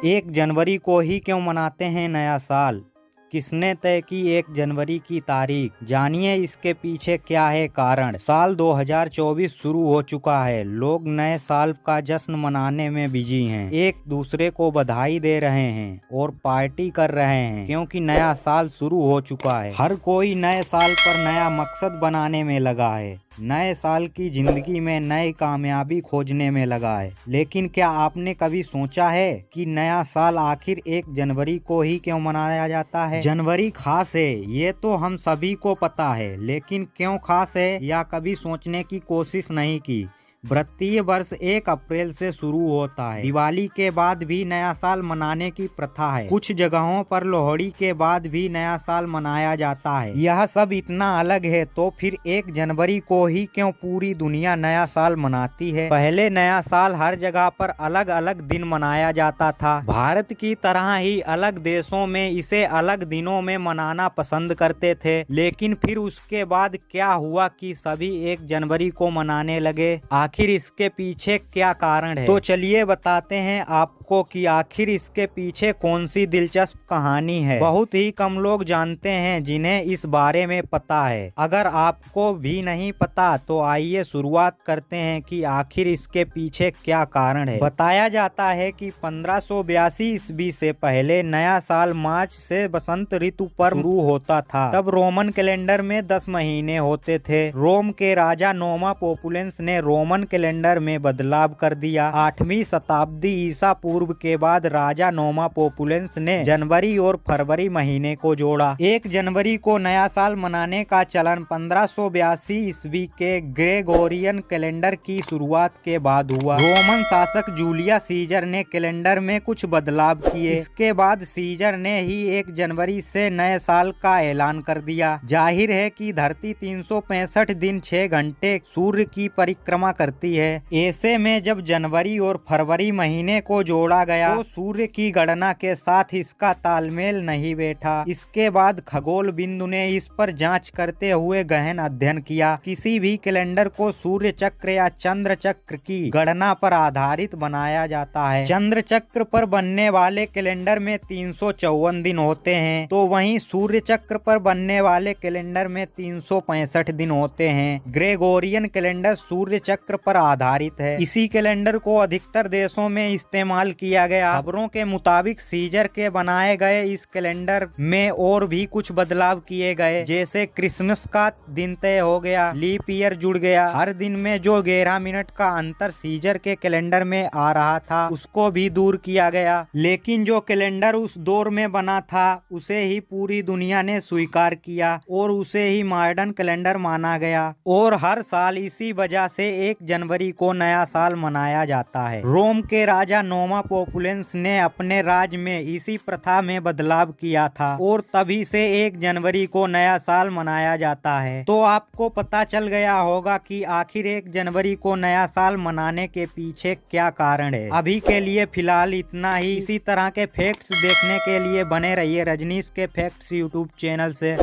1 जनवरी को ही क्यों मनाते हैं नया साल? किसने तय की 1 जनवरी की तारीख? जानिए इसके पीछे क्या है कारण। साल 2024 शुरू हो चुका है। लोग नए साल का जश्न मनाने में बिजी हैं। एक दूसरे को बधाई दे रहे हैं और पार्टी कर रहे हैं क्योंकि नया साल शुरू हो चुका है। हर कोई नए साल पर नया मकसद बनाने में लगा है। नए साल की जिंदगी में नई कामयाबी खोजने में लगा है। लेकिन क्या आपने कभी सोचा है कि नया साल आखिर 1 जनवरी को ही क्यों मनाया जाता है? जनवरी खास है, ये तो हम सभी को पता है, लेकिन क्यों खास है या कभी सोचने की कोशिश नहीं की। भारतीय वर्ष 1 अप्रैल से शुरू होता है। दिवाली के बाद भी नया साल मनाने की प्रथा है। कुछ जगहों पर लोहड़ी के बाद भी नया साल मनाया जाता है। यह सब इतना अलग है तो फिर 1 जनवरी को ही क्यों पूरी दुनिया नया साल मनाती है? पहले नया साल हर जगह पर अलग अलग दिन मनाया जाता था। भारत की तरह ही अलग देशों में इसे अलग दिनों में मनाना पसंद करते थे, लेकिन फिर उसके बाद क्या हुआ कि सभी 1 जनवरी को मनाने लगे। आखिर इसके पीछे क्या कारण है? तो चलिए बताते हैं आपको कि आखिर इसके पीछे कौन सी दिलचस्प कहानी है। बहुत ही कम लोग जानते हैं जिन्हें इस बारे में पता है। अगर आपको भी नहीं पता तो आइए शुरुआत करते हैं कि आखिर इसके पीछे क्या कारण है। बताया जाता है कि 1582 ईस्वी से पहले नया साल मार्च से बसंत ऋतु पर शुरू होता था। तब रोमन कैलेंडर में 10 महीने होते थे। रोम के राजा नोमा पोपुलेंस ने रोमन कैलेंडर में बदलाव कर दिया। 8वीं शताब्दी ईसा पूर्व के बाद राजा नोमा पोपुलेंस ने जनवरी और फरवरी महीने को जोड़ा। 1 जनवरी को नया साल मनाने का चलन 1582 ईस्वी के ग्रेगोरियन कैलेंडर की शुरुआत के बाद हुआ। रोमन शासक जूलियस सीजर ने कैलेंडर में कुछ बदलाव किए। इसके बाद सीजर ने ही 1 जनवरी से नए साल का ऐलान कर दिया। जाहिर है कि धरती 365 दिन 6 घंटे सूर्य की परिक्रमा करती है। ऐसे में जब जनवरी और फरवरी महीने को जोड़ा गया तो सूर्य की गणना के साथ इसका तालमेल नहीं बैठा। इसके बाद खगोल बिंदु ने इस पर जांच करते हुए गहन अध्ययन किया। किसी भी कैलेंडर को सूर्य चक्र या चंद्र चक्र की गणना पर आधारित बनाया जाता है। चंद्र चक्र पर बनने वाले कैलेंडर में 354 दिन होते हैं, तो वहीं सूर्य चक्र पर बनने वाले कैलेंडर में 365 दिन होते हैं। ग्रेगोरियन कैलेंडर सूर्य चक्र पर आधारित है। इसी कैलेंडर को अधिकतर देशों में इस्तेमाल किया गया। खबरों के मुताबिक सीजर के बनाए गए इस कैलेंडर में और भी कुछ बदलाव किए गए, जैसे क्रिसमस का दिन तय हो गया, लीप ईयर जुड़ गया। हर दिन में जो 11 मिनट का अंतर सीजर के कैलेंडर में आ रहा था उसको भी दूर किया गया। लेकिन जो कैलेंडर उस दौर में बना था उसे ही पूरी दुनिया ने स्वीकार किया और उसे ही मॉडर्न कैलेंडर माना गया। और हर साल इसी वजह से 1 जनवरी को नया साल मनाया जाता है। रोम के राजा नोमा पोपुलेंस ने अपने राज्य में इसी प्रथा में बदलाव किया था और तभी से 1 जनवरी को नया साल मनाया जाता है। तो आपको पता चल गया होगा कि आखिर 1 जनवरी को नया साल मनाने के पीछे क्या कारण है। अभी के लिए फिलहाल इतना ही। इसी तरह के फैक्ट्स देखने के लिए बने रहिए रजनीश के फैक्ट्स यूट्यूब चैनल से।